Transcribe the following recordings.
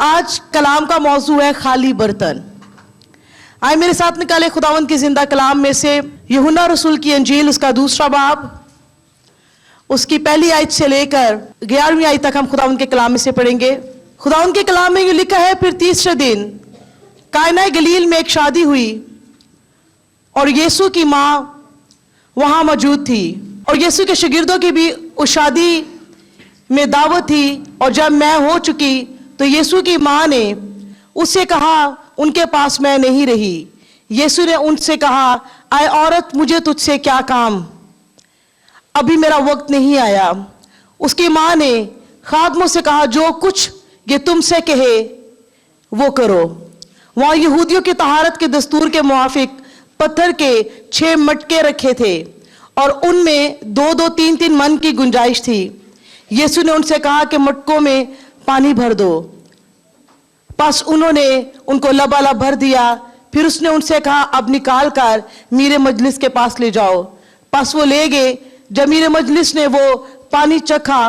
आज कलाम का मौजू है खाली बर्तन। आए मेरे साथ निकाले खुदावंद की जिंदा कलाम में से यूहन्ना रसूल की अंजील, उसका दूसरा बाब, उसकी पहली आयत से लेकर 11वीं आयत तक हम खुदावंद के कलाम में से पढ़ेंगे। खुदावंद के कलाम में यूं लिखा है, फिर तीसरे दिन कायना गलील में एक शादी हुई और यीशु की माँ वहां मौजूद थी और यीशु के शागिर्दों की भी उस शादी में दावत थी। और जब मैं हो चुकी तो यीशु की माँ ने उससे कहा, उनके पास मैं नहीं रही। यीशु ने उनसे कहा, आए औरत, मुझे तुझसे क्या काम, अभी मेरा वक्त नहीं आया। उसकी माँ ने खादमों से कहा, जो कुछ ये तुमसे कहे वो करो। वहां यहूदियों की तहारत के दस्तूर के मुआफिक पत्थर के 6 मटके रखे थे और उनमें 2-2, 3-3 मन की गुंजाइश थी। यीशु ने उनसे कहा कि मटकों में पानी भर दो। बस उन्होंने उनको लबालब भर दिया। फिर उसने उनसे कहा, अब निकाल कर मीरे मजलिस के पास ले जाओ। बस वो ले गए। जब मीरे मजलिस ने वो पानी चखा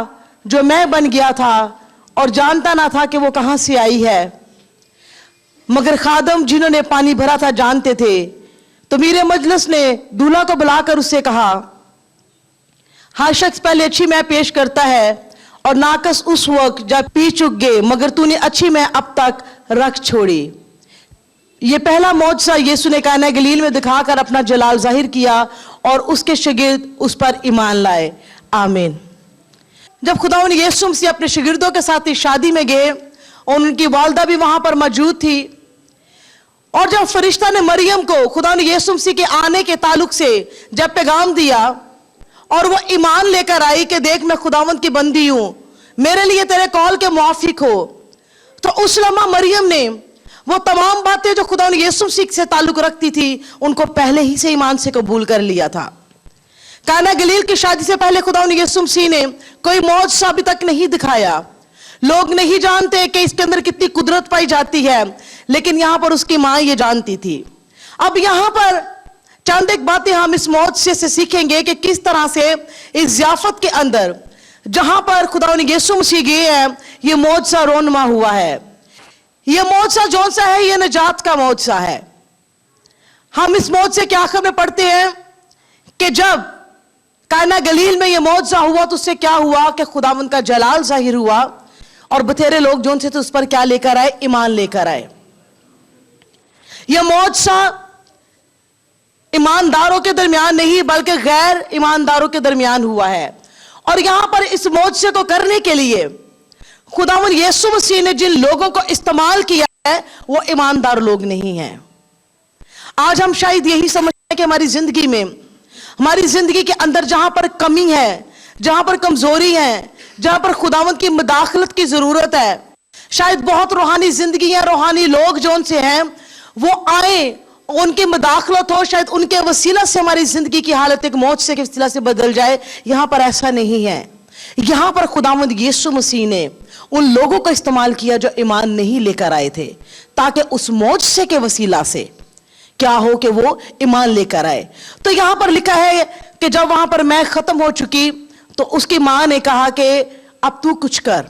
जो मैं बन गया था और जानता ना था कि वो कहां से आई है, मगर खादम जिन्होंने पानी भरा था जानते थे। तो मीरे मजलिस ने दूल्हा को बुलाकर उससे कहा, हर शख्स पहले अच्छी मैं पेश करता है और नाकस उस वक्त जब पी चुक गए, मगर तूने अच्छी मैं अब तक रख छोड़ी। ये पहला मौजज़ा यीशु ने कायना गलील में दिखाकर अपना जलाल जाहिर किया और उसके शागिर्द उस पर ईमान लाए। आमीन। जब खुदावंद यीशु मसीह अपने शागिर्दों के साथ इस शादी में गए और उनकी वालदा भी वहां पर मौजूद थी, और जब फरिश्ता ने मरियम को खुदावंद यीशु मसीह के आने के ताल्लुक से जब पैगाम दिया और वो ईमान लेकर आई कि देख मैं खुदावंद की बंदी हूं, मेरे लिए तेरे कॉल के मुआफिक हो, तो उस लम्हा मरियम ने वो तमाम बातें जो खुदावंद यीशु मसीह से ताल्लुक रखती थी उनको पहले ही से ईमान से कबूल कर लिया था। काना गलील की शादी से पहले खुदावंद यीशु मसीह ने कोई मौजज़ा अभी तक नहीं दिखाया। लोग नहीं जानते कि इसके अंदर कितनी कुदरत पाई जाती है, लेकिन यहां पर उसकी मां ये जानती थी। अब यहां पर चंद एक बातें हम इस मौजज़े से सीखेंगे कि किस तरह से इस ज़ियाफत के अंदर जहां पर खुदावंद यीशु मसीह गए हैं, ये मौजज़ा रोनमा हुआ है। ये मौजज़ा जौन सा है, ये निजात का मौजज़ा है। हम इस मौजज़े के आखिर में पढ़ते हैं कि जब काना गलील में ये मौजज़ा हुआ तो उससे क्या हुआ कि खुदावंद का जलाल जाहिर हुआ और बथेरे लोग जौन से तो उस पर क्या लेकर आए, ईमान लेकर आए। यह मौजज़ा ईमानदारों के दरमियान नहीं बल्कि गैर ईमानदारों के दरमियान हुआ है। और यहां पर इस मौजज़े को करने के लिए खुदावंद यीशु मसीह ने जिन लोगों को इस्तेमाल किया है वो ईमानदार लोग नहीं हैं। आज हम शायद यही समझते हैं कि हमारी जिंदगी में, हमारी जिंदगी के अंदर जहां पर कमी है, जहां पर कमजोरी है, जहां पर खुदावंद की मुदाखलत की जरूरत है, शायद बहुत रूहानी जिंदगी है, रूहानी लोग जौन से हैं वो आए, उनकी मुदाखलत हो, शायद उनके वसीला से हमारी जिंदगी की हालत एक मौजज़े के वसीला से बदल जाए। यहां पर ऐसा नहीं है। यहां पर खुदावंद यीशु मसीह ने उन लोगों का इस्तेमाल किया जो ईमान नहीं लेकर आए थे, ताकि उस मौजज़े के वसीला से क्या हो कि वो ईमान लेकर आए। तो यहां पर लिखा है कि जब वहां पर मैं खत्म हो चुकी तो उसकी मां ने कहा कि अब तू कुछ कर।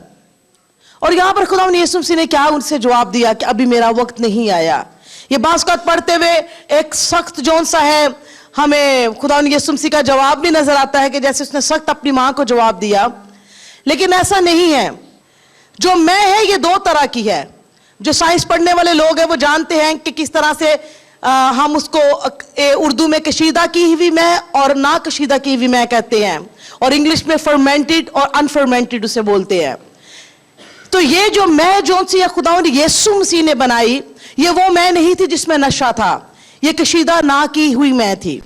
और यहां पर खुदावंद यीशु मसीह ने क्या उनसे जवाब दिया कि अभी मेरा वक्त नहीं आया। ये बासकत पढ़ते हुए एक सख्त जौन सा है, हमें खुदावंद यीशु मसीह का जवाब भी नजर आता है कि जैसे उसने सख्त अपनी मां को जवाब दिया, लेकिन ऐसा नहीं है। जो मैं है ये 2 तरह की है। जो साइंस पढ़ने वाले लोग हैं वो जानते हैं कि किस तरह से हम उसको उर्दू में कशीदा की हुई मैं और ना कशीदा की हुई मैं कहते हैं, और इंग्लिश में फर्मेंटेड और अनफर्मेंटेड उसे बोलते हैं। तो ये जो मैं जौन सी खुदावंद यीशु मसीह ने बनाई, ये वो मैं नहीं थी जिसमें नशा था, ये कशीदा ना की हुई मैं थी।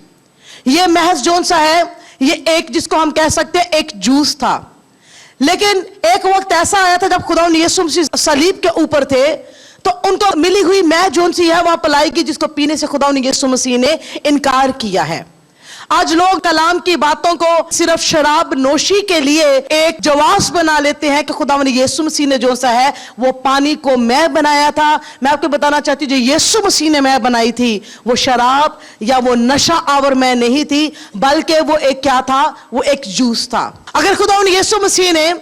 ये महज जौन सा है, ये एक जिसको हम कह सकते हैं एक जूस था। लेकिन एक वक्त ऐसा आया था जब खुदावंद यीशु मसीह सलीब के ऊपर थे, तो उनको मिली हुई मैं जौन सी है वहां पलाई की, जिसको पीने से खुदावंद यीशु मसीह ने इनकार किया है। आज लोग कलाम की बातों को सिर्फ शराब नोशी के लिए एक जवाब बना लेते हैं कि खुदावंद यीशु मसीह ने जो सा है वो पानी को मैं बनाया था। मैं आपको बताना चाहती हूँ, जो यीशु मसीह ने मैं बनाई थी वो शराब या वो नशा आवर मैं नहीं थी, बल्कि वो एक क्या था, वो एक जूस था। अगर खुदावंद यीशु मसीह ने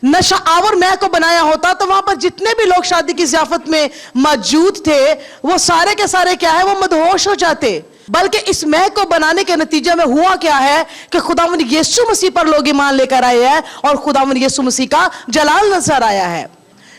नशा आवर मैं को बनाया होता तो वहां पर जितने भी लोग शादी की ज़ियाफत में मौजूद थे वो सारे के सारे क्या है, वो मदहोश हो जाते। बल्कि इस मैं को बनाने के नतीजे में हुआ क्या है कि खुदावंद यीशु मसीह पर लोग ईमान लेकर आए हैं और खुदावंद यीशु मसीह का जलाल नजर आया है।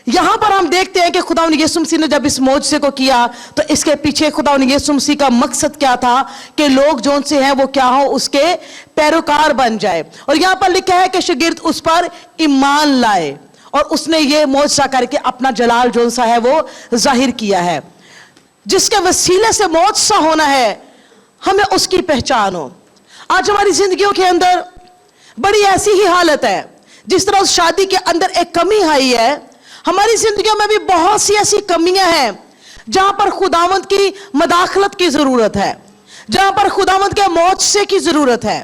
यहां पर हम देखते हैं कि खुदावंद यीशु मसीह ने जब इस मौजज़े को किया तो इसके पीछे खुदावंद यीशु मसीह का मकसद क्या था कि लोग जो से हैं वो क्या हो, उसके पैरोकार बन जाए। और यहां पर लिखा है कि शागिर्द उस पर ईमान लाए और उसने ये मौजज़ा करके अपना जलाल जो सा है वो जाहिर किया है। जिसके वसीले से मौजज़ा होना है, हमें उसकी पहचान हो। आज हमारी जिंदगियों के अंदर बड़ी ऐसी ही हालत है, जिस तरह उस शादी के अंदर एक कमी आई है, हमारी जिंदगियों में भी बहुत सी ऐसी कमियां हैं जहां पर खुदावंद की मदाखलत की जरूरत है, जहां पर खुदावंद के मौजज़े की जरूरत है।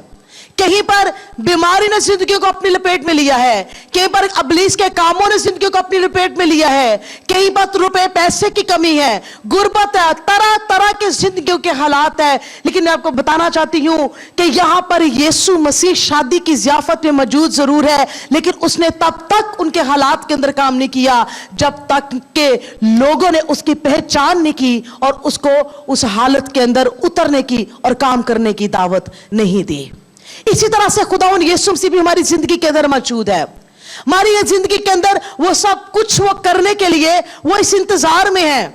कहीं पर बीमारी ने जिंदगी को अपनी लपेट में लिया है, कहीं पर इब्लीस के कामों ने जिंदगी को अपनी लपेट में लिया है, कहीं पर रुपए पैसे की कमी है, गुर्बत है, तरह तरह के जिंदगियों के हालात है। लेकिन मैं आपको बताना चाहती हूं कि यहां पर यीशु मसीह शादी की ज़ियाफत में मौजूद जरूर है, लेकिन उसने तब तक उनके हालात के अंदर काम नहीं किया जब तक के लोगों ने उसकी पहचान नहीं की और उसको उस हालत के अंदर उतरने की और काम करने की दावत नहीं दी। इसी तरह से खुदावंद यीशु मसीह भी हमारी जिंदगी के अंदर मौजूद है। हमारी ये जिंदगी के अंदर वो सब कुछ वो करने के लिए वो इस इंतजार में है,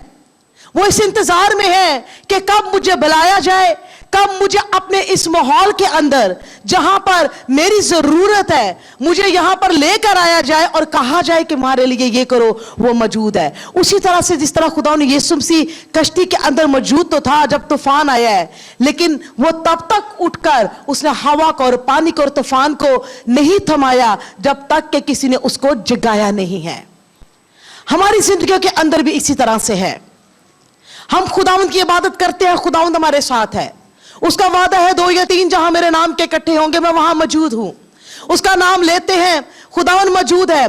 वो इस इंतजार में है कि कब मुझे बुलाया जाए, कब मुझे अपने इस माहौल के अंदर जहां पर मेरी जरूरत है, मुझे यहां पर लेकर आया जाए और कहा जाए कि हमारे लिए ये करो, वो मौजूद है। उसी तरह से जिस तरह खुदा ने यीशु मसीह कश्ती के अंदर मौजूद तो था जब तूफान आया है, लेकिन वो तब तक उठकर उसने हवा को और पानी को और तूफान को नहीं थमाया जब तक कि किसी ने उसको जगाया नहीं है। हमारी जिंदगियों के अंदर भी इसी तरह से है। हम खुदावंद की इबादत करते हैं, खुदावंद हमारे साथ है। उसका वादा है 2 या 3 जहां मेरे नाम के इकट्ठे होंगे मैं वहां मौजूद हूं। उसका नाम लेते हैं, खुदावंद मौजूद है,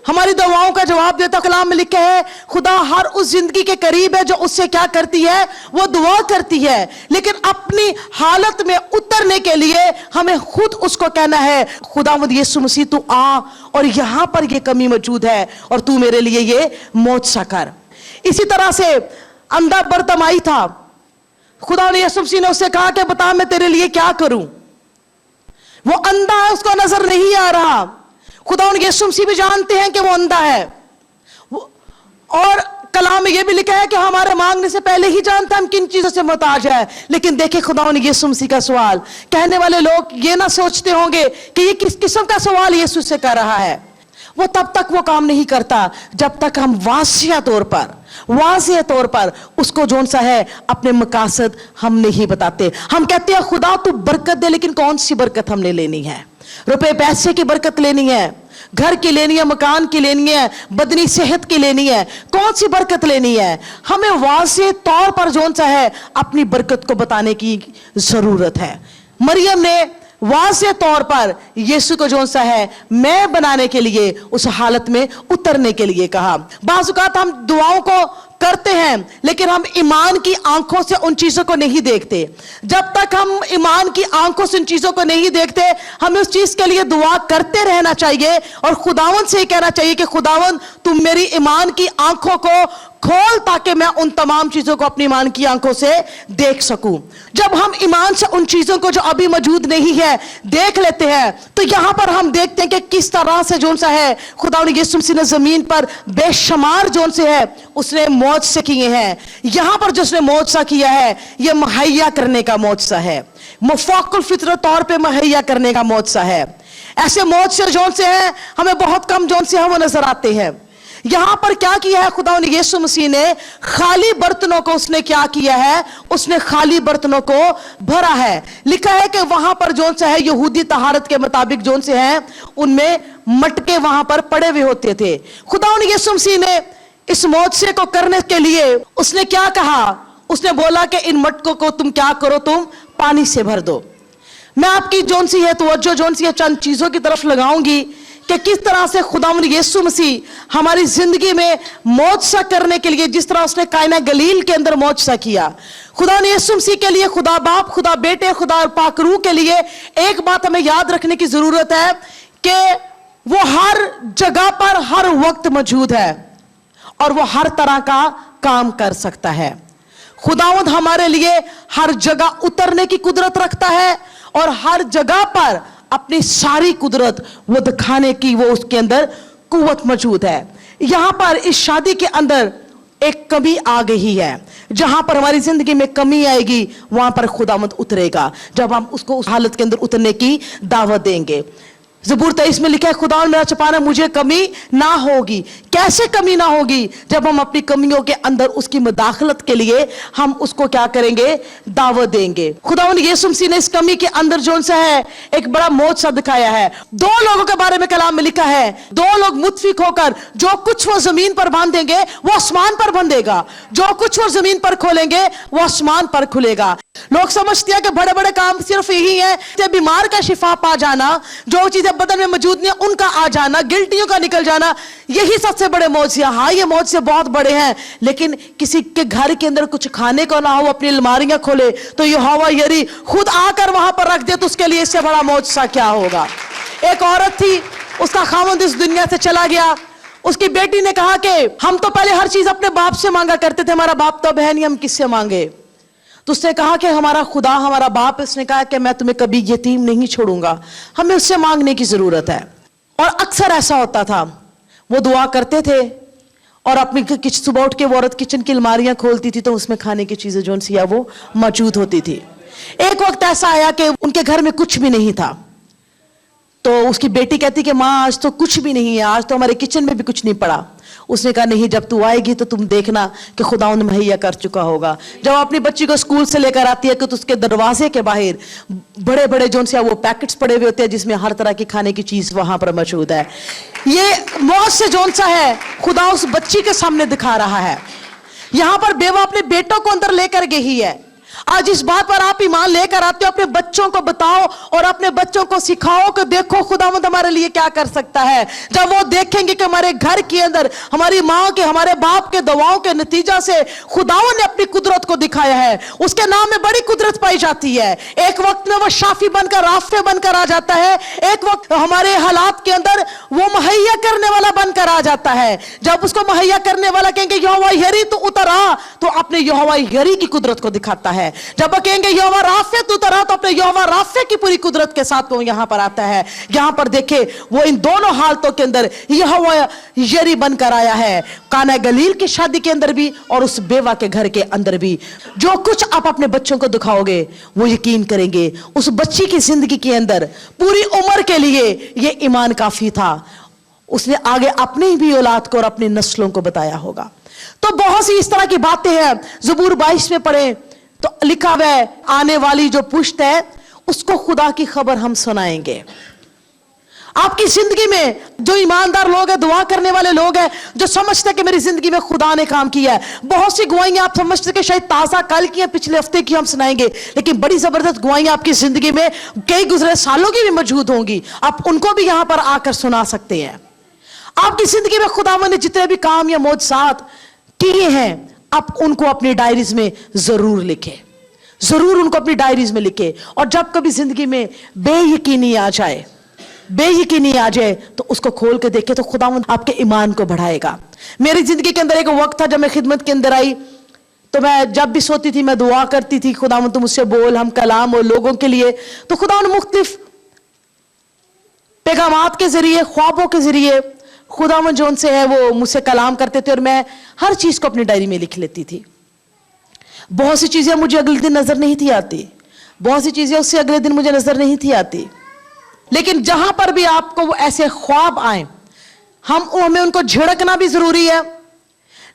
हमारी दुआओं का जवाब देता। कलाम में लिखा है खुदा हर उस जिंदगी के करीब है जो उससे क्या करती है, वो दुआ करती है। लेकिन अपनी हालत में उतरने के लिए हमें खुद उसको कहना है, खुदावंद यीशु मसीह तू आ और यहां पर ये कमी मौजूद है और तू मेरे लिए ये मौजज़ा कर। इसी तरह से अंधा बरतमाई था, खुदा ने यीशु मसीह ने उससे कहा कि बता मैं तेरे लिए क्या करूं। वो अंधा है, उसको नजर नहीं आ रहा। खुदा ने यीशु मसीह भी जानते हैं कि वो अंधा है। और कलाम में ये भी लिखा है कि हमारे मांगने से पहले ही जानता है हम किन चीजों से मोहताज है। लेकिन देखिए खुदा ने यीशु मसीह का सवाल, कहने वाले लोग ये ना सोचते होंगे कि ये किस किस्म का सवाल यीशु से कर रहा है। वो तब तक वो काम नहीं करता जब तक हम वाज़िया तौर पर उसको जोन सा है अपने मकासद हम नहीं बताते। हम कहते हैं खुदा तू बरकत दे, लेकिन कौन सी बरकत हमने लेनी है? रुपए पैसे की बरकत लेनी है, घर की लेनी है, मकान की लेनी है, बदनी सेहत की लेनी है, कौन सी बरकत लेनी है? हमें वाज़े तौर पर जोन सा है अपनी बरकत को बताने की जरूरत है। मरियम ने वाज़े तौर पर यीशु को जोन सा है मैं बनाने के लिए उस हालत में उतरने के लिए कहा। बाज़ औक़ात हम दुआओं को करते हैं लेकिन हम ईमान की आंखों से उन चीजों को नहीं देखते। जब तक हम ईमान की आंखों से उन चीजों को नहीं देखते, हमें उस चीज के लिए दुआ करते रहना चाहिए और खुदावंद से ही कहना चाहिए कि खुदावंद तुम मेरी ईमान की आंखों को खोल ताकि मैं उन तमाम चीजों को अपनी ईमान की आंखों से देख सकूं। जब हम ईमान से उन चीजों को जो अभी मौजूद नहीं है देख लेते हैं तो यहां पर हम देखते हैं कि किस तरह से जोन सा है खुदा ने यीशु मसीह ने जमीन पर बेशुमार जोन से है उसने मौजज़े किए हैं। यहां पर जिसने मौजज़ा किया है यह मुहैया करने का मौजज़ा है, मुफ़ाक़ुल फितरत तौर पे मुहैया करने का मौजज़ा है। ऐसे मौजज़े जोन से हैं हमें बहुत कम जोन से हैं वो नजर आते हैं। यहां पर क्या किया है खुदा ने यीशु मसीह ने खाली बर्तनों को उसने क्या किया है, उसने खाली बर्तनों को भरा है। लिखा है कि वहां पर जोन से है यहूदी तहारत के मुताबिक जोन से है उनमें मटके वहां पर पड़े हुए होते थे। खुदा ने यीशु मसीह ने इस मौजज़े को करने के लिए उसने क्या कहा, उसने बोला कि इन मटकों को तुम क्या करो, तुम पानी से भर दो। मैं आपकी जोन सी है तवज्जो जोन सी है चंद चीजों की तरफ लगाऊंगी कि किस तरह से खुदावंद यीशु मसीह हमारी जिंदगी में मौजज़ा करने के लिए जिस तरह उसने कायना गलील के अंदर मौजज़ा किया। खुदा ने यीशु मसीह के लिए खुदा बाप, खुदा बेटे, खुदा पाक रूह के लिए एक बात हमें याद रखने की जरूरत है कि वो हर जगह पर हर वक्त मौजूद है और वो हर तरह का काम कर सकता है। खुदावंद हमारे लिए हर जगह उतरने की कुदरत रखता है और हर जगह पर अपनी सारी कुदरत वो दिखाने की वो उसके अंदर कुव्वत मौजूद है। यहां पर इस शादी के अंदर एक कमी आ गई है। जहां पर हमारी जिंदगी में कमी आएगी वहां पर खुदावंद उतरेगा, जब हम उसको उस हालत के अंदर उतरने की दावत देंगे। ज़बूर 23 में लिखा है, खुदावंद मेरा छुपाना मुझे कमी ना होगी। कैसे कमी ना होगी? जब हम अपनी कमियों के अंदर उसकी मुदाखलत के लिए हम उसको क्या करेंगे? दावत देंगे। खुदावंद यीशु मसीह ने इस कमी के अंदर जो सा है एक बड़ा मौजज़ा दिखाया है। दो लोगों के बारे में कलाम में लिखा है, दो लोग मुत्फिक होकर जो कुछ वो जमीन पर बांधेंगे वो आसमान पर बंधेगा, जो कुछ वो जमीन पर खोलेंगे वो आसमान पर खुलेगा। लोग समझते हैं कि बड़े बड़े काम सिर्फ यही है, बीमार का शिफा पा जाना, जो चीजें बदन में मौजूद नहीं उनका आ जाना, गिल्टियों का निकल जाना, यही सबसे बड़े मौजज़े। हाँ, ये मौजज़े बहुत बड़े हैं, लेकिन किसी के घर के अंदर कुछ खाने को ना हो, अपनी अलमारियां खोले तो यहोवा यरी खुद आकर वहां पर रख दे, तो उसके लिए इससे बड़ा मौजज़ा क्या होगा? एक औरत थी, उसका खामंद इस दुनिया से चला गया। उसकी बेटी ने कहा कि हम तो पहले हर चीज अपने बाप से मांगा करते थे, हमारा बाप तो अब है नहीं, हम किससे मांगे? तो उसने कहा कि हमारा खुदा हमारा बाप, इसने कहा कि मैं तुम्हें कभी यतीम नहीं छोड़ूंगा, हमें उससे मांगने की जरूरत है। और अक्सर ऐसा होता था, वो दुआ करते थे और अपनी सुबह उठ के वो औरत किचन की अलमारियां खोलती थी तो उसमें खाने की चीजें जो सी वो मौजूद होती थी। एक वक्त ऐसा आया कि उनके घर में कुछ भी नहीं था, तो उसकी बेटी कहती कि माँ आज तो कुछ भी नहीं है, आज तो हमारे किचन में भी कुछ नहीं पड़ा। उसने कहा नहीं, जब तू आएगी तो तुम देखना कि खुदावंद मुहैया कर चुका होगा। जब अपनी बच्ची को स्कूल से लेकर आती है कि तो उसके दरवाजे के बाहर बड़े बड़े जो से वो पैकेट्स पड़े हुए होते हैं जिसमें हर तरह की खाने की चीज वहां पर मौजूद है। ये मौत से जो सा है खुदा उस बच्ची के सामने दिखा रहा है। यहां पर बेवा अपने बेटों को अंदर लेकर गई है। आज इस बात पर आप ईमान लेकर आते हो, अपने बच्चों को बताओ और अपने बच्चों को सिखाओ कि देखो खुदावंद हमारे लिए क्या कर सकता है। जब वो देखेंगे कि हमारे घर के अंदर हमारी माँ के हमारे बाप के दुआओं के नतीजा से खुदावंद ने अपनी कुदरत को दिखाया है, उसके नाम में बड़ी कुदरत पाई जाती है। एक वक्त में वो शाफी बनकर राफे बनकर आ जाता है, एक वक्त हमारे हालात के अंदर वो मुहैया करने वाला बनकर आ जाता है। जब उसको मुहैया करने वाला कहेंगे यहोवा यरी तो उतर आ, तो अपने यहोवा यरी की कुदरत को दिखाता है। जब वो कहेंगे यहोवा राफे तू उतर आ, तो अपने यहोवा राफे की पूरी कुदरत के साथ वो यहां पर आता है। यहां पर देखे वो इन दोनों हालतों के अंदर यहोवा यरी बनकर आया है, काना गलील की शादी के अंदर भी और उस बेवा के घर के अंदर भी। जो कुछ आप अपने बच्चों को दिखाओगे वो यकीन करेंगे उस बच्ची की जिंदगी के अंदर पूरी उम्र के लिए ये ईमान काफी था। उसने आगे अपनी भी औलाद को और अपनी नस्लों को बताया होगा। तो बहुत सी इस तरह की बातें हैं। ज़बूर 22 में पढ़े तो लिखा हुआ है, आने वाली जो पुश्त है उसको खुदा की खबर हम सुनाएंगे। आपकी जिंदगी में जो ईमानदार लोग हैं, दुआ करने वाले लोग हैं, जो समझते हैं कि मेरी जिंदगी में खुदा ने काम किया है, बहुत सी गवाहियां आप समझते कि शायद ताजा कल की या पिछले हफ्ते की हम सुनाएंगे, लेकिन बड़ी जबरदस्त गवाहियां आपकी जिंदगी में कई गुजरे सालों की भी मौजूद होंगी, आप उनको भी यहां पर आकर सुना सकते हैं। आपकी जिंदगी में खुदावंद ने जितने भी काम या मौजज़ात किए हैं, आप उनको अपनी डायरीज में जरूर लिखें, जरूर उनको अपनी डायरीज में लिखें। और जब कभी जिंदगी में बेयकीनी आ जाए, बेयकीनी आ जाए तो उसको खोल के देखें, तो खुदावंद आपके ईमान को बढ़ाएगा। मेरी जिंदगी के अंदर एक वक्त था जब मैं खिदमत के अंदर आई, तो मैं जब भी सोती थी मैं दुआ करती थी, खुदावंद तुम मुझसे बोल, हम कलाम और लोगों के लिए। तो खुदावंद मुख्तलिफ पैगामात के जरिए, ख्वाबों के जरिए खुदावंद जो उनसे है वो मुझसे कलाम करते थे और मैं हर चीज को अपनी डायरी में लिख लेती थी। बहुत सी चीजें मुझे अगले दिन नजर नहीं थी आती, बहुत सी चीजें उससे अगले दिन मुझे नजर नहीं थी आती, लेकिन जहां पर भी आपको वो ऐसे ख्वाब आए, हमें उनको झिड़कना भी जरूरी है,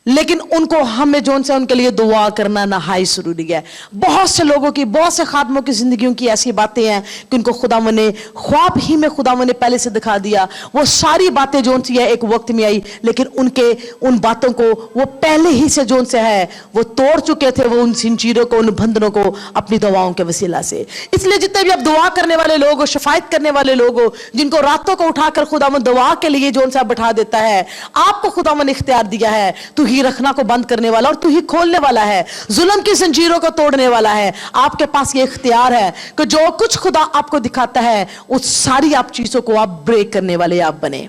लेकिन उनको हमें जोन से उनके लिए दुआ करना नहाई जरूरी है। बहुत से लोगों की, बहुत से खादमों की जिंदगियों की ऐसी बातें हैं कि उनको खुदावंद ने ख्वाब ही में खुदावंद ने पहले से दिखा दिया। वो सारी बातें जोन सी है एक वक्त में आई, लेकिन उनके उन बातों को वो पहले ही से जोन से है वो तोड़ चुके थे, वो उन जिंजीरों को, उन बंधनों को अपनी दुआओं के वसीला से। इसलिए जितने भी आप दुआ करने वाले लोग हो, शफायत करने वाले लोग हो, जिनको रातों को उठाकर खुदावंद दुआ के लिए जोन सा बैठा देता है, आपको खुदावंद ने इख्तियार दिया है, तू ही रखना को बंद करने वाला और तू ही खोलने वाला है, जुल्म की जंजीरों को तोड़ने वाला है। आपके पास ये इख्तियार है कि जो कुछ खुदा आपको दिखाता है उस सारी आप चीजों को आप ब्रेक करने वाले आप बने।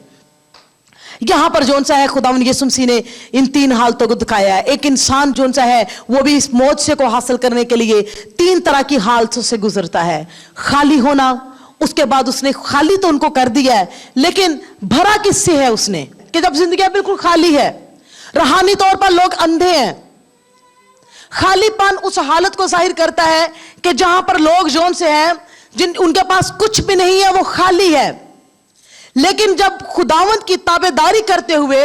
यहां पर जोन सा है खुदावंद यीशु मसीह ने इन 3 हालतों को दिखाया है। एक इंसान जोन सा है वो भी इस मोजसे को हासिल करने के लिए 3 तरह की हालतों से गुजरता है। खाली होना, उसके बाद उसने खाली तो उनको कर दिया है, लेकिन भरा किससे है उसने, कि जब जिंदगी बिल्कुल खाली है, रूहानी तौर पर लोग अंधे हैं। खालीपन उस हालत को जाहिर करता है कि जहां पर लोग जोन से हैं जिन उनके पास कुछ भी नहीं है, वो खाली है। लेकिन जब खुदावंद की ताबेदारी करते हुए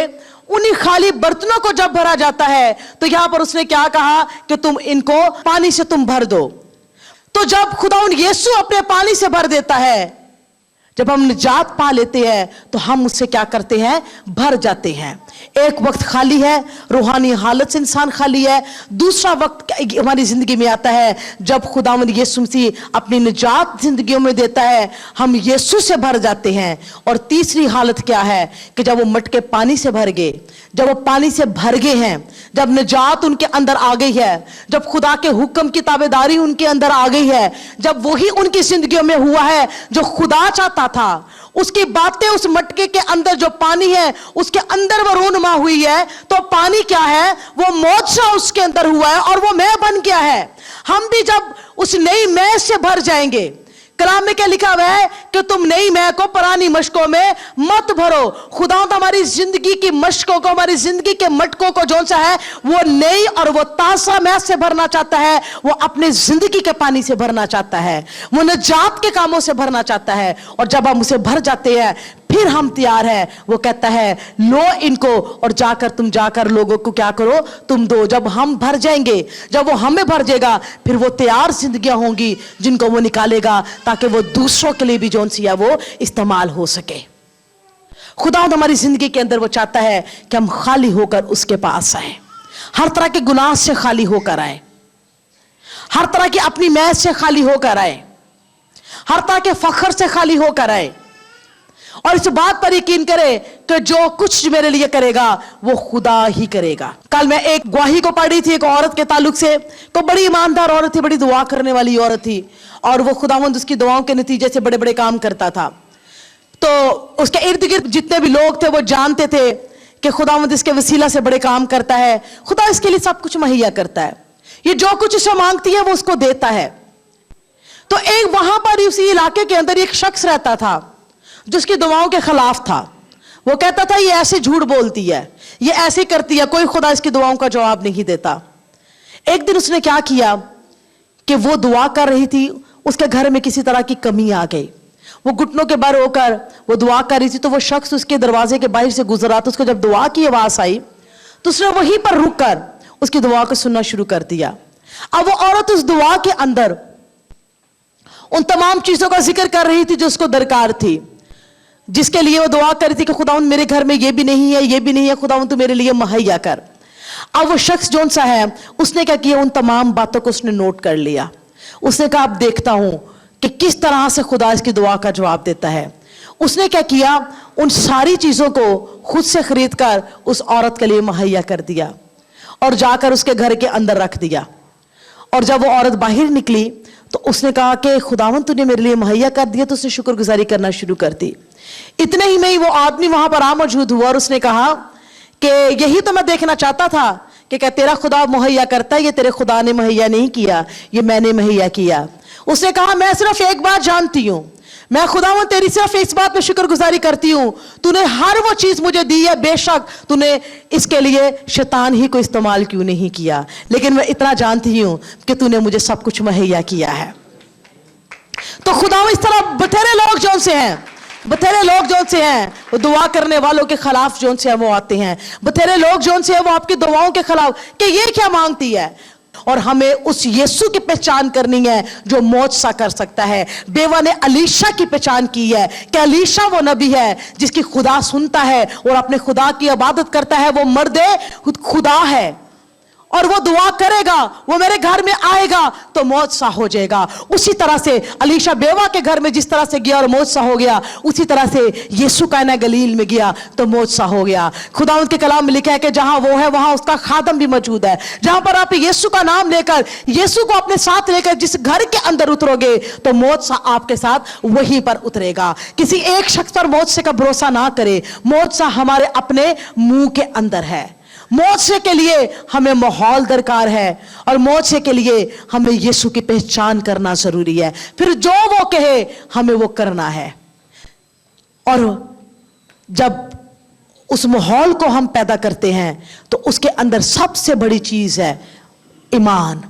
उन्हीं खाली बर्तनों को जब भरा जाता है, तो यहां पर उसने क्या कहा कि तुम इनको पानी से तुम भर दो। तो जब खुदावंद यीशु अपने पानी से भर देता है, जब हम निजात पा लेते हैं, तो हम उससे क्या करते हैं, भर जाते हैं। एक वक्त खाली है, रूहानी हालत से इंसान खाली है। दूसरा वक्त हमारी जिंदगी में आता है जब खुदावंद यीशु मसीह अपनी निजात जिंदगियों में देता है, हम यीशु से भर जाते हैं। और तीसरी हालत क्या है कि जब वो मटके पानी से भर गए, जब वो पानी से भर गए हैं, जब निजात उनके अंदर आ गई है, जब खुदा के हुक्म की ताबेदारी उनके अंदर आ गई है, जब वही उनकी जिंदगियों में हुआ है जो खुदा चाहता था, उसकी बातें उस मटके के अंदर जो पानी है उसके अंदर वो रूनुमा हुई है, तो पानी क्या है, वो मोजा उसके अंदर हुआ है और वो मैं बन गया है। हम भी जब उस नई मैं से भर जाएंगे, कलाम में क्या लिखा हुआ है कि तुम नई मैं को पुरानी मशकों में मत भरो। खुदा तो हमारी जिंदगी की मशकों को, हमारी जिंदगी के मटकों को जो सा है वो नई और वो ताजा मैं से भरना चाहता है। वो अपने जिंदगी के पानी से भरना चाहता है, वो निजात के कामों से भरना चाहता है। और जब हम उसे भर जाते हैं, फिर हम तैयार है। वो कहता है लो इनको और जाकर तुम जाकर लोगों को क्या करो, तुम दो। जब हम भर जाएंगे, जब वो हमें भर जाएगा, फिर वो तैयार जिंदगियां होंगी जिनको वो निकालेगा, ताकि वो दूसरों के लिए भी जोन सी है वो इस्तेमाल हो सके। खुदा हमारी जिंदगी के अंदर वो चाहता है कि हम खाली होकर उसके पास आए, हर तरह के गुनाह से खाली होकर आए, हर तरह की अपनी मैल से खाली होकर आए, हर तरह के फखर से खाली होकर आए, और इस बात पर यकीन करे कि जो कुछ मेरे लिए करेगा वो खुदा ही करेगा। कल मैं एक गवाही को पढ़ रही थी एक औरत के ताल्लुक से। तो बड़ी ईमानदार औरत थी, बड़ी दुआ करने वाली औरत थी, और वो खुदावंद उसकी दुआओं के नतीजे से बड़े बड़े काम करता था। तो उसके इर्द गिर्द जितने भी लोग थे वो जानते थे कि खुदावंद इसके वसीला से बड़े काम करता है, खुदा इसके लिए सब कुछ मुहैया करता है, ये जो कुछ इसे मांगती है वो उसको देता है। तो एक वहां पर उसी इलाके के अंदर एक शख्स रहता था जो उसकी दुआओं के खिलाफ था। वो कहता था ये ऐसे झूठ बोलती है, ये ऐसे करती है, कोई खुदा इसकी दुआओं का जवाब नहीं देता। एक दिन उसने क्या किया कि वो दुआ कर रही थी, उसके घर में किसी तरह की कमी आ गई। वो घुटनों के बल होकर वो दुआ कर रही थी, तो वो शख्स उसके दरवाजे के बाहर से गुजरा, तो उसको जब दुआ की आवाज आई तो उसने वहीं पर रुक कर उसकी दुआ को सुनना शुरू कर दिया। अब वो औरत उस दुआ के अंदर उन तमाम चीजों का जिक्र कर रही थी जो उसको दरकार थी, जिसके लिए वो दुआ कर रही थी कि खुदावंद मेरे घर में ये भी नहीं है, ये भी नहीं है, खुदावंद तू मेरे लिए मुहैया कर। अब वो शख्स जोन सा है उसने क्या किया, उन तमाम बातों को उसने नोट कर लिया। उसने कहा अब देखता हूं कि किस तरह से खुदा इसकी दुआ का जवाब देता है। उसने क्या किया, उन सारी चीजों को खुद से खरीद कर उस औरत के लिए मुहैया कर दिया और जाकर उसके घर के अंदर रख दिया। और जब वो औरत बाहर निकली तो उसने कहा कि खुदावंद तूने मेरे लिए मुहैया कर दिया, तो उसने शुक्रगुजारी करना शुरू कर दी। इतने ही में ही वो आदमी वहां पर मौजूद हुआ और उसने कहा कि यही तो मैं देखना चाहता था कि क्या तेरा खुदा मुहैया करता है, ये तेरे खुदा ने मुहैया नहीं किया, ये मैंने मुहैया किया। उसने कहा मैं सिर्फ एक बात जानती हूं, मैं खुदावंद तेरी सिर्फ इस बात पे शुक्रगुजारी करती हूं, तूने हर वो चीज मुझे दी है, बेशक तूने इसके लिए शैतान ही को इस्तेमाल क्यों नहीं किया, लेकिन मैं इतना जानती हूं कि तूने मुझे सब कुछ मुहैया किया है। तो खुदावंद इस तरह बथेरे लोग जो से हैं, बथेरे लोग जो से हैं वो दुआ करने वालों के खिलाफ जो से हैं वो आते हैं। बथेरे लोग जो से हैं वो आपकी दुआओं के खिलाफ कि ये क्या मांगती है। और हमें उस यीशु की पहचान करनी है जो मौजज़ा कर सकता है। बेवा ने अलीशा की पहचान की है कि अलीशा वो नबी है जिसकी खुदा सुनता है और अपने खुदा की इबादत करता है, वो मर्द खुदा है। और वो दुआ करेगा, वो मेरे घर में आएगा तो मौत सा हो जाएगा। उसी तरह से अलीशा बेवा के घर में जिस तरह से गया और मौत सा हो गया, उसी तरह से यीशु काना गलील में गया तो मौत सा हो गया। खुदावंद के कलाम में लिखा है कि जहां वो है वहां उसका खादम भी मौजूद है। जहां पर आप यीशु का नाम लेकर, यीशु को अपने साथ लेकर जिस घर के अंदर उतरोगे तो मौत सा आपके साथ वहीं पर उतरेगा। किसी एक शख्स पर मौत से का भरोसा ना करे। मौत सा हमारे अपने मुंह के अंदर है। मोर्चे के लिए हमें माहौल दरकार है और मोर्चे के लिए हमें यीशु की पहचान करना जरूरी है। फिर जो वो कहे हमें वो करना है। और जब उस माहौल को हम पैदा करते हैं तो उसके अंदर सबसे बड़ी चीज है ईमान।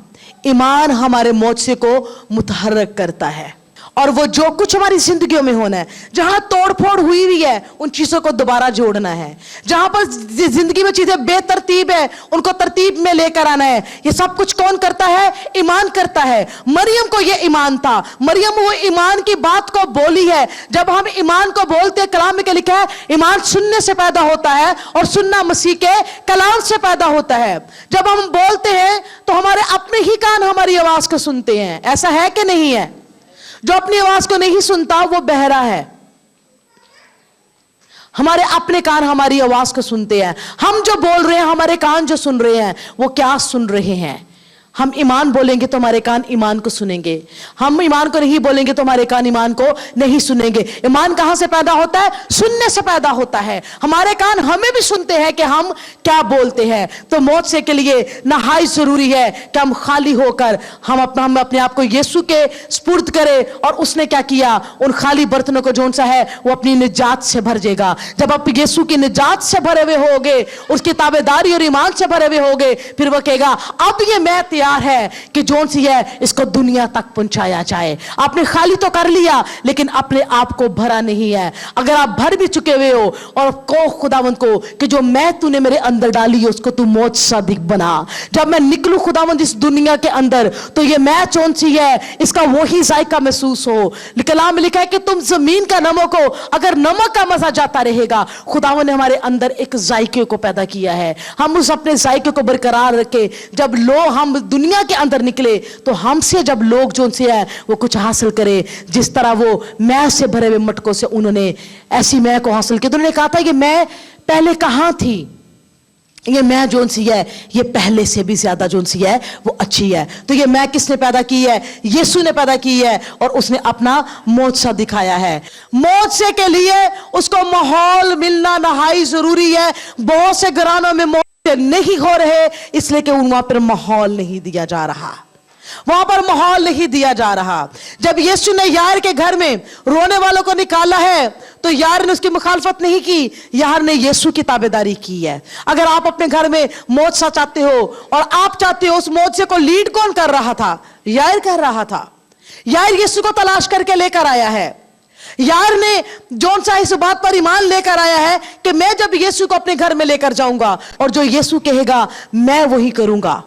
ईमान हमारे मोर्चे को मुतहर्रिक करता है। और वो जो कुछ हमारी जिंदगियों में होना है, जहां तोड़फोड़ हुई हुई है उन चीजों को दोबारा जोड़ना है। जहां पर जिंदगी में चीजें बेतरतीब है उनको तरतीब में लेकर आना है। ये सब कुछ कौन करता है? ईमान करता है। मरियम को ये ईमान था। मरियम वो ईमान की बात को बोली है। जब हम ईमान को बोलते हैं, कलाम में लिखा है ईमान सुनने से पैदा होता है और सुनना मसीह के कलाम से पैदा होता है। जब हम बोलते हैं तो हमारे अपने ही कान हमारी आवाज को सुनते हैं। ऐसा है कि नहीं है? जो अपनी आवाज को नहीं सुनता वो बहरा है। हमारे अपने कान हमारी आवाज को सुनते हैं। हम जो बोल रहे हैं, हमारे कान जो सुन रहे हैं वो क्या सुन रहे हैं? हम ईमान बोलेंगे तो हमारे कान ईमान को सुनेंगे। हम ईमान को नहीं बोलेंगे तो हमारे कान ईमान को नहीं सुनेंगे। ईमान कहां से पैदा होता है? सुनने से पैदा होता है। हमारे कान हमें भी सुनते हैं कि हम क्या बोलते हैं। तो मौत से के लिए नहाई जरूरी है कि हम खाली होकर हम अपने आप को यीशु के स्पुर्द करें। और उसने क्या किया? उन खाली बर्तनों को जोन सा है वो अपनी निजात से भर देगा। जब आप यीशु की निजात से भरे हुए होगे, उसकी ताबेदारी और ईमान से भरे हुए होगे, फिर वो कहेगा अब ये मैं है कि जोन सी है इसको दुनिया तक पहुंचाया जाए। आपने खाली तो कर लिया लेकिन अपने आप को भरा नहीं है। अगर आप भर भी चुके हुए हो और कहो खुदावंद को कि जो मैं तूने मेरे अंदर डाली है उसको तू मौत सादिक बना। जब मैं निकलूं खुदावंद इस दुनिया के अंदर तो ये मैं जोन सी है इसका वही जायका महसूस हो। कलाम में लिखा है कि तुम जमीन का नमक हो, अगर नमक का मजा जाता रहेगा। खुदावंद ने हमारे अंदर एक जायके को पैदा किया है। हम उस अपने जायके को बरकरार रखे। जब लोग हम दुनिया के अंदर निकले तो हमसे जब लोग जो उनसे है वो कुछ हासिल करे, जिस तरह वो मैं से भरे हुए मटकों से उन्होंने ऐसी मैं को हासिल किया। तो उन्होंने कहा था कि मैं पहले कहां थी, ये मैं जोन सी है ये पहले से भी ज्यादा जोन सी है वो अच्छी है। तो ये मैं किसने पैदा की है? यीशु ने पैदा की है और उसने अपना मौजसा दिखाया है। मौजसे के लिए उसको माहौल मिलना नहाई जरूरी है। बहुत से घरानों में नहीं हो रहे इसलिए कि वहां पर माहौल नहीं दिया जा रहा। वहां पर माहौल नहीं दिया जा रहा। जब यीशु ने यार के घर में रोने वालों को निकाला है तो यार ने उसकी मुखालफत नहीं की, यार ने यीशु की ताबेदारी की है। अगर आप अपने घर में मौजसा चाहते हो और आप चाहते हो, उस मौजसे को लीड कौन कर रहा था? यार कर रहा था। यार यीशु को तलाश करके लेकर आया है। यार ने जोन सा इस बात पर ईमान लेकर आया है कि मैं जब यीशु को अपने घर में लेकर जाऊंगा और जो यीशु कहेगा मैं वही करूंगा।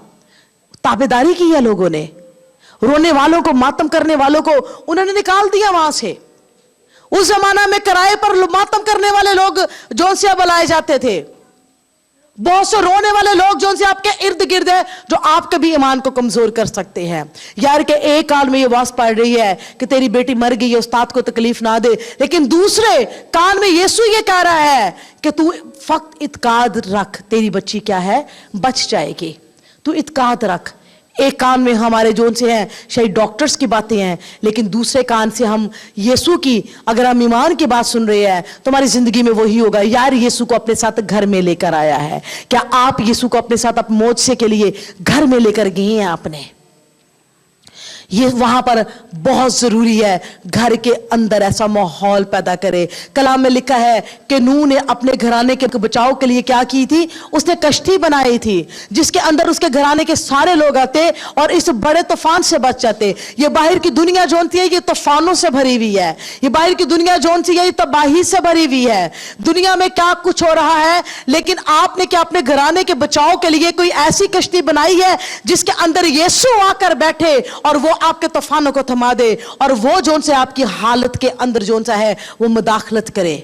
ताबेदारी की है लोगों ने। रोने वालों को, मातम करने वालों को उन्होंने निकाल दिया वहां से। उस जमाना में किराए पर मातम करने वाले लोग जोन से बुलाए जाते थे। बहुत से रोने वाले लोग जो उनसे आपके इर्द गिर्द है जो आपके भी ईमान को कमजोर कर सकते हैं। यार के एक कान में ये आवाज पड़ रही है कि तेरी बेटी मर गई है, उस्ताद को तकलीफ ना दे, लेकिन दूसरे कान में यीशु ये कह रहा है कि तू फक्त इत्काद रख, तेरी बच्ची क्या है? बच जाएगी। तू इत्काद रख। एक कान में हमारे जोन से हैं शायद डॉक्टर्स की बातें हैं, लेकिन दूसरे कान से हम यीशु की, अगर हम ईमान की बात सुन रहे हैं तो हमारी जिंदगी में वही होगा। यार यीशु को अपने साथ घर में लेकर आया है। क्या आप यीशु को अपने साथ अपने मौजसे के लिए घर में लेकर गए हैं? आपने ये वहां पर बहुत जरूरी है। घर के अंदर ऐसा माहौल पैदा करे। कलाम में लिखा है कि नूह ने अपने घराने के बचाव के लिए क्या की थी? उसने कश्ती बनाई थी जिसके अंदर उसके घराने के सारे लोग आते और इस बड़े तूफान से बच जाते। ये बाहर की दुनिया जो है ये तूफानों से भरी हुई है। ये बाहर की दुनिया जो है ये तबाही से भरी हुई है। दुनिया में क्या कुछ हो रहा है, लेकिन आपने क्या अपने घराने के बचाव के लिए कोई ऐसी कश्ती बनाई है जिसके अंदर यीशु आकर बैठे और वो आपके तूफानों को थमा दे और वो जोन से आपकी हालत के अंदर जोन सा है वो मुदाखलत करे।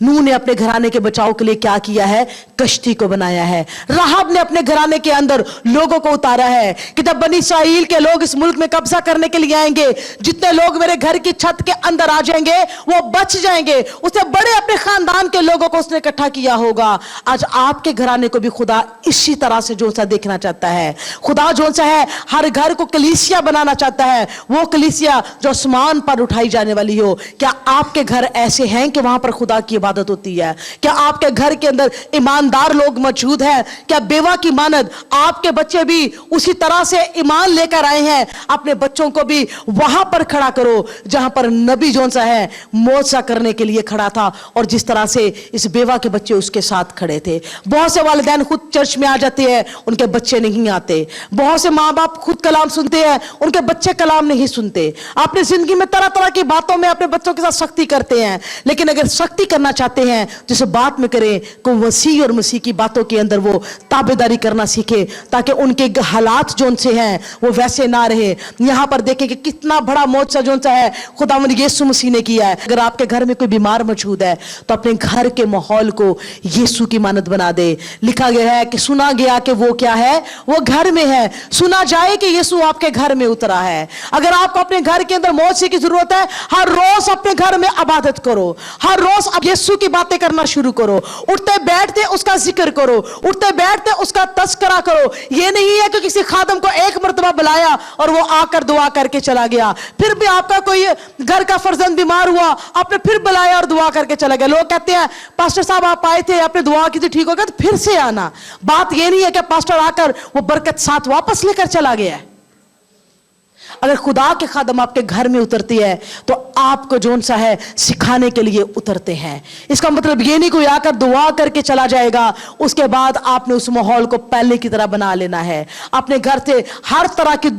नूह ने अपने घराने के बचाव के लिए क्या किया है? कश्ती को बनाया है। राहब ने अपने घराने के अंदर लोगों को उतारा है कि जब बनी इस्राएल के लोग इस मुल्क में कब्जा करने के लिए आएंगे, जितने लोग मेरे घर की छत के अंदर आ जाएंगे वो बच जाएंगे। उससे बड़े अपने खानदान के लोगों को उसने इकट्ठा किया होगा। आज आपके घराने को भी खुदा इसी तरह से जो सा देखना चाहता है। खुदा जो सा है हर घर को कलीसिया बनाना चाहता है, वो कलीसिया जो आसमान पर उठाई जाने वाली हो। क्या आपके घर ऐसे हैं कि वहां पर खुदा की इबादत होती है? क्या आपके घर के अंदर ईमानदार लोग मौजूद हैं? क्या बेवा की मानद आपके बच्चे भी उसी तरह से ईमान लेकर आए हैं? अपने बच्चों को भी वहां पर खड़ा करो जहां पर नबी जोन सा है मोजा करने के लिए खड़ा था, और जिस तरह से इस बेवा के बच्चे उसके साथ खड़े थे। बहुत से वालिदैन खुद चर्च में आ जाते हैं, उनके बच्चे नहीं आते। बहुत से माँ बाप खुद कलाम सुनते हैं, उनके बच्चे कलाम नहीं सुनते। अपनी जिंदगी में तरह तरह की बातों में अपने बच्चों के साथ सख्ती करते हैं, लेकिन अगर सख्ती करना चाहते हैं तो इस बात में करें कि मसीह और मसीह की बातों के अंदर वो ताबेदारी करना सीखे, ताकि उनके हालात जो उनसे हैं वो वैसे ना रहे। यहां पर देखें कि कितना बड़ा मौजज़ा जो सा है खुदावंद यीशु मसीह ने किया है। अगर आपके घर में कोई बीमार मौजूद है तो अपने घर के माहौल को यीशु की मानद बना दे। लिखा गया है कि सुना गया कि वो क्या है? वो घर में है। सुना जाए कि यीशु आपके घर में उतरा है। अगर आपको अपने घर के अंदर मौजज़े की जरूरत है, हर रोज अपने घर में इबादत करो, हर रोज अब यीशु की बातें करना शुरू करो। उठते बैठते उसका जिक्र करो, उठते बैठते उसका तस्करा करो। ये नहीं है कि किसी खादम को एक मर्तबा बुलाया और वो आकर दुआ करके चला गया, फिर भी आपका कोई घर का फर्जंद बीमार हुआ, आपने फिर बुलाया और दुआ करके चला गया। लोग कहते हैं पास्टर साहब आप आए थे, आपने दुआ की थी, ठीक हो गया तो फिर से आना। बात ये नहीं है कि पास्टर आकर वो बरकत साथ वापस लेकर चला गया है। अगर खुदा के खादम आपके घर में उतरती है तो आपको जोन सा है सिखाने के लिए उतरते हैं। इसका मतलब ये नहीं कोई आकर दुआ करके चला जाएगा, उसके बाद आपने उस माहौल को पहले की तरह बना लेना है। अपने घर से हर तरह की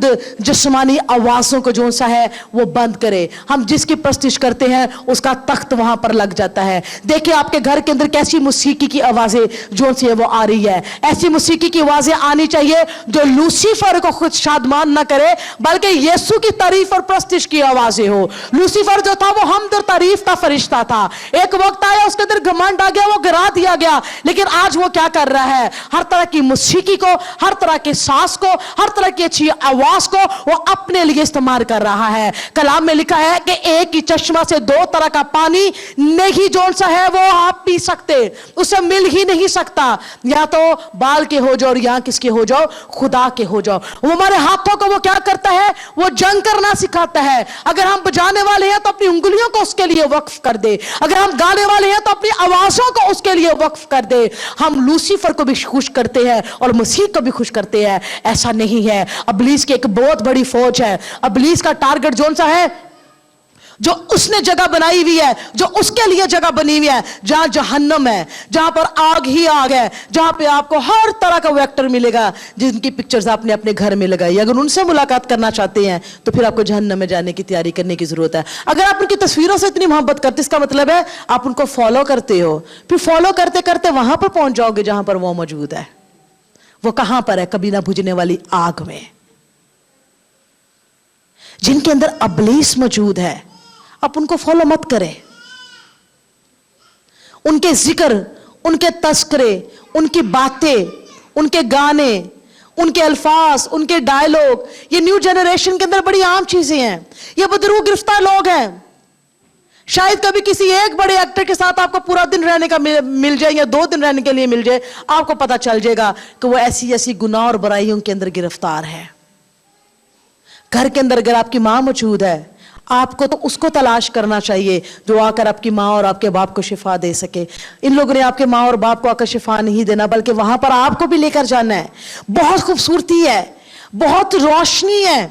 जिस्मानी आवाज़ों को जोन सा है वो बंद करे। हम जिसकी प्रस्तिश करते हैं उसका तख्त वहां पर लग जाता है। देखिए आपके घर के अंदर कैसी मौसीकी की आवाज़ें जोन सी है वो आ रही है। ऐसी मौसीकी की आवाज़ें आनी चाहिए जो लूसीफर को खुद शादमान ना करे, बल्कि यीशु की तारीफ और प्रस्तिश की आवाजें हो। लूसीफर जो था वो हमद और तारीफ का फरिश्ता था। एक वक्त आया उसके अंदर घमंड आ गया, वो गिरा दिया गया, लेकिन आज वो क्या कर रहा है? हर तरह की मौसीकी को, हर तरह के सांस को, हर तरह की अच्छी आवाज को वो अपने लिए इस्तेमाल कर रहा है। कलाम में लिखा है कि एक ही चश्मा से दो तरह का पानी नहीं जोन सा है वो आप पी सकते, उसे मिल ही नहीं सकता। या तो बाल के हो जाओ और या किसके हो जाओ? खुदा के हो जाओ। वो हमारे हाथों को वो क्या करता है? वो जंग करना सिखाता है। अगर हम बजाने वाले हैं तो अपनी उंगलियों को उसके लिए वक्फ कर दे। अगर हम गाने वाले हैं तो अपनी आवाजों को उसके लिए वक्फ कर दे। हम लूसीफर को भी खुश करते हैं और मसीह को भी खुश करते हैं, ऐसा नहीं है। इब्लीस की एक बहुत बड़ी फौज है। इब्लीस का टारगेट कौन सा है? जो उसने जगह बनाई हुई है, जो उसके लिए जगह बनी हुई है, जहां जहन्नम है, जहां पर आग ही आग है, जहां पे आपको हर तरह का वेक्टर मिलेगा जिनकी पिक्चर्स आपने अपने घर में लगाई। अगर उनसे मुलाकात करना चाहते हैं तो फिर आपको जहन्नम में जाने की तैयारी करने की जरूरत है। अगर आप उनकी तस्वीरों से इतनी मोहब्बत करते, इसका मतलब है आप उनको फॉलो करते हो, फिर फॉलो करते करते वहां पर पहुंच जाओगे जहां पर वो मौजूद है। वो कहां पर है? कभी ना बुझने वाली आग में। जिनके अंदर इब्लीस मौजूद है आप उनको फॉलो मत करें। उनके जिक्र, उनके तस्करे, उनकी बातें, उनके गाने, उनके अल्फाज, उनके डायलॉग, ये न्यू जनरेशन के अंदर बड़ी आम चीजें हैं। ये बदरू गिरफ्तार लोग हैं। शायद कभी किसी एक बड़े एक्टर के साथ आपको पूरा दिन रहने का मिल जाए या 2 दिन रहने के लिए मिल जाए, आपको पता चल जाएगा कि वो ऐसी ऐसी गुनाह और बुराइयों के अंदर गिरफ्तार है। घर के अंदर अगर आपकी मां मौजूद है, आपको तो उसको तलाश करना चाहिए जो आकर आपकी माँ और आपके बाप को शिफा दे सके। इन लोगों ने आपके माँ और बाप को आकर शिफा नहीं देना, बल्कि वहां पर आपको भी लेकर जाना है। बहुत खूबसूरती है, बहुत रोशनी है।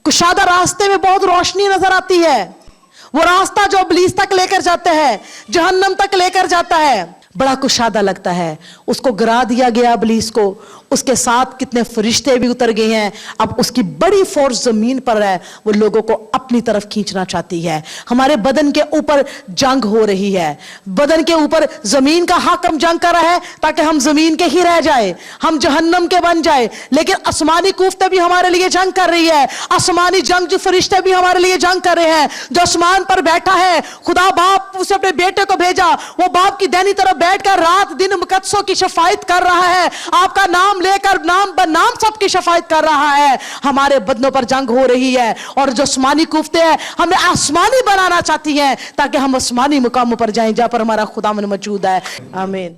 कुशादा रास्ते में बहुत रोशनी नजर आती है। वो रास्ता जो इब्लीस तक लेकर जाता है, जहन्नम तक लेकर जाता है, बड़ा कुशादा लगता है। उसको गिरा दिया गया इब्लीस को, اس کے ساتھ کتنے فرشتے بھی اتر گئے ہیں. اب اس کی بڑی فورس زمین پر ہے, وہ لوگوں کو اپنی طرف کھینچنا چاہتی ہے. ہمارے بدن کے اوپر جنگ ہو رہی ہے, بدن کے اوپر زمین کا حاکم جنگ کر رہا ہے تاکہ ہم زمین کے ہی رہ جائے, ہم جہنم کے بن جائے. لیکن آسمانی کوفتے بھی ہمارے لیے جنگ کر رہی ہے, آسمانی جنگ جو فرشتے بھی ہمارے لیے جنگ کر رہے ہیں. جو آسمان پر بیٹھا ہے, خدا باپ اسے اپنے بیٹے کو بھیجا, وہ باپ کی دہنی طرف بیٹھ کر رات دن مقدسوں کی شفاعت کر رہا ہے, آپ کا نام لے کر نام بنام سب کی شفاعت کر رہا ہے. ہمارے بدنوں پر جنگ ہو رہی ہے, اور جو آسمانی کوفتے ہیں ہمیں آسمانی بنانا چاہتی ہیں تاکہ ہم آسمانی مقاموں پر جائیں جہاں پر ہمارا خداوند موجود ہے. آمین.